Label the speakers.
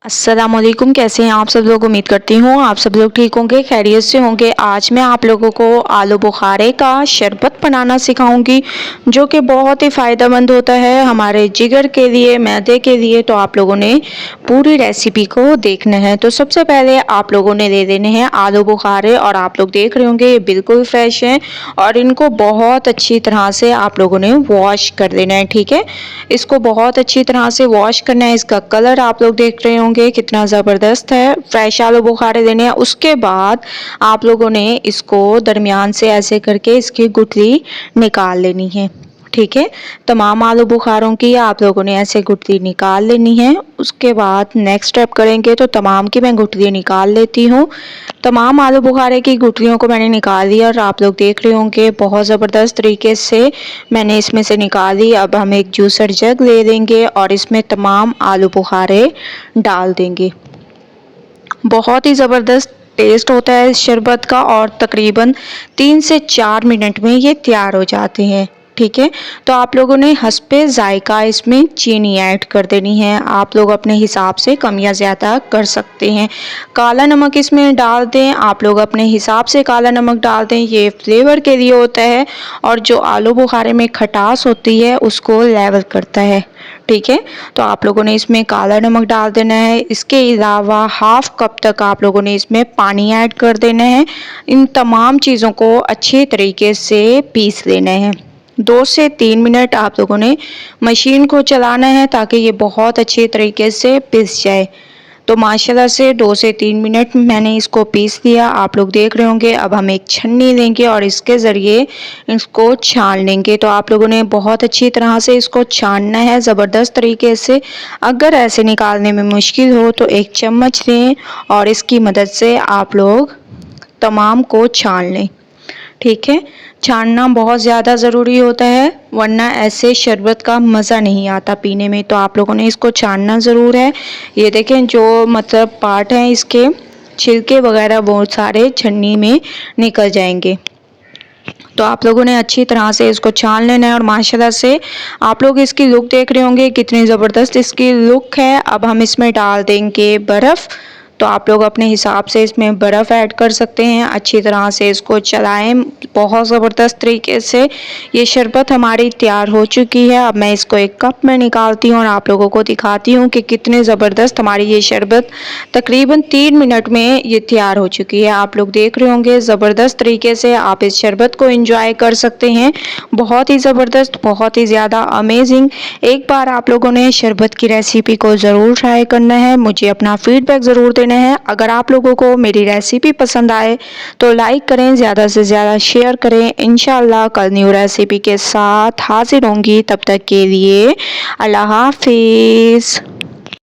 Speaker 1: अस्सलामुअलैकुम, कैसे हैं आप सब लोग। उम्मीद करती हूँ आप सब लोग ठीक होंगे, खैरियत से होंगे। आज मैं आप लोगों को आलू बुखारे का शरबत बनाना सिखाऊंगी जो कि बहुत ही फ़ायदेमंद होता है हमारे जिगर के लिए, मैदे के लिए। तो आप लोगों ने पूरी रेसिपी को देखना है। तो सबसे पहले आप लोगों ने ले लेने हैं आलू बुखारे, और आप लोग देख रहे होंगे ये बिल्कुल फ्रेश हैं और इनको बहुत अच्छी तरह से आप लोगों ने वॉश कर देना है। ठीक है, इसको बहुत अच्छी तरह से वॉश करना है। इसका कलर आप लोग देख रहे होंगे कितना ज़बरदस्त है। फ्रेश आलू बुखारे लेने हैं। उसके बाद आप लोगों ने इसको दरमियान से ऐसे करके इसकी गुठली निकाल लेनी है। ठीक है, तमाम आलू बुखारों की आप लोगों ने ऐसे गुठली निकाल लेनी है। उसके बाद नेक्स्ट स्टेप करेंगे तो तमाम की मैं गुठली निकाल लेती हूँ। तमाम आलू बुखारे की गुठलियों को मैंने निकाल लिया और आप लोग देख रहे होंगे बहुत ज़बरदस्त तरीके से मैंने इसमें से निकाली। अब हम एक जूसर जग ले लेंगे और इसमें तमाम आलू बुखारे डाल देंगे। बहुत ही ज़बरदस्त टेस्ट होता है इस शरबत का और तकरीबन 3 से 4 मिनट में ये तैयार हो जाते हैं। ठीक है, तो आप लोगों ने हस्बे ज़ायका इसमें चीनी ऐड कर देनी है। आप लोग अपने हिसाब से कम या ज़्यादा कर सकते हैं। काला नमक इसमें डाल दें, आप लोग अपने हिसाब से काला नमक डाल दें, ये फ्लेवर के लिए होता है और जो आलू बुखारे में खटास होती है उसको लेवल करता है। ठीक है, तो आप लोगों ने इसमें काला नमक डाल देना है। इसके अलावा हाफ कप तक आप लोगों ने इसमें पानी ऐड कर देना है। इन तमाम चीज़ों को अच्छे तरीके से पीस लेना है। 2 से 3 मिनट आप लोगों ने मशीन को चलाना है ताकि ये बहुत अच्छे तरीके से पिस जाए। तो माशाल्लाह से 2 से 3 मिनट मैंने इसको पीस लिया, आप लोग देख रहे होंगे। अब हम एक छन्नी लेंगे और इसके ज़रिए इसको छान लेंगे। तो आप लोगों ने बहुत अच्छी तरह से इसको छानना है ज़बरदस्त तरीके से। अगर ऐसे निकालने में मुश्किल हो तो एक चम्मच लें और इसकी मदद से आप लोग तमाम को छान लें। ठीक है, छानना बहुत ज़्यादा ज़रूरी होता है वरना ऐसे शरबत का मज़ा नहीं आता पीने में। तो आप लोगों ने इसको छानना ज़रूर है। ये देखें जो मतलब पार्ट हैं इसके छिलके वगैरह बहुत सारे छन्नी में निकल जाएंगे। तो आप लोगों ने अच्छी तरह से इसको छान लेना है और माशाल्लाह से आप लोग इसकी लुक देख रहे होंगे कितनी ज़बरदस्त इसकी लुक है। अब हम इसमें डाल देंगे बर्फ़। तो आप लोग अपने हिसाब से इसमें बर्फ़ ऐड कर सकते हैं। अच्छी तरह से इसको चलाएं बहुत ज़बरदस्त तरीके से। ये शरबत हमारी तैयार हो चुकी है। अब मैं इसको एक कप में निकालती हूँ और आप लोगों को दिखाती हूँ कि कितने ज़बरदस्त हमारी ये शरबत तकरीबन 3 मिनट में ये तैयार हो चुकी है। आप लोग देख रहे होंगे ज़बरदस्त तरीके से आप इस शरबत को एंजॉय कर सकते हैं। बहुत ही ज़बरदस्त, बहुत ही ज़्यादा अमेजिंग। एक बार आप लोगों ने शरबत की रेसिपी को ज़रूर ट्राई करना है। मुझे अपना फीडबैक ज़रूर देना है। अगर आप लोगों को मेरी रेसिपी पसंद आए तो लाइक करें, ज़्यादा से ज़्यादा शेयर करें। इंशाल्लाह कल न्यू रेसिपी के साथ हाजिर होंगी। तब तक के लिए अल्लाह हाफिज़।